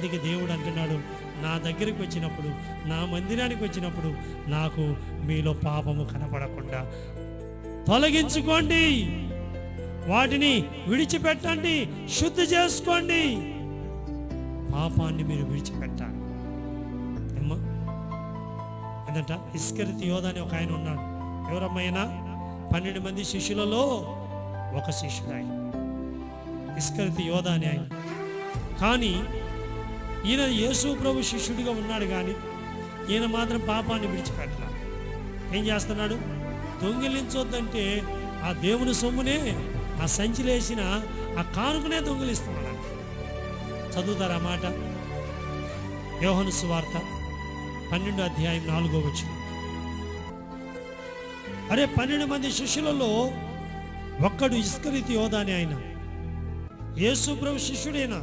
అందుకే దేవుడు అంటున్నాడు, నా దగ్గరికి వచ్చినప్పుడు, నా మందిరానికి వచ్చినప్పుడు నాకు మీలో పాపము కనపడకుండా తొలగించుకోండి, వాటిని విడిచిపెట్టండి, శుద్ధి చేసుకోండి. పాపాన్ని మీరు విడిచిపెట్టాలి. అమ్మా ఏంటంట, ఇస్కరియోతు యోధ అని ఒక ఆయన ఉన్నాడు. ఎవరమ్మైనా 12 మంది శిష్యులలో ఒక శిష్యుడు ఆయన, ఇస్కరియోతు యోధ అని ఆయన. కానీ ఈయన యేసు ప్రభు శిష్యుడిగా ఉన్నాడు, కానీ ఈయన మాత్రం పాపాన్ని విడిచిపెట్టాలి. ఏం చేస్తున్నాడు? దొంగిలించొద్దంటే ఆ దేవుని సొమ్మునే, ఆ సంచిలేసిన ఆ కానుకనే దొంగిలిస్తున్నాడు. చదువుతారా మాట? యోహాను సువార్త 12వ అధ్యాయం 4వ వచనం. అరే 12 మంది శిష్యులలో ఒక్కడు ఇస్కరియోతు యోధ అని ఆయన, యేసు ప్రభు శిష్యుడైనా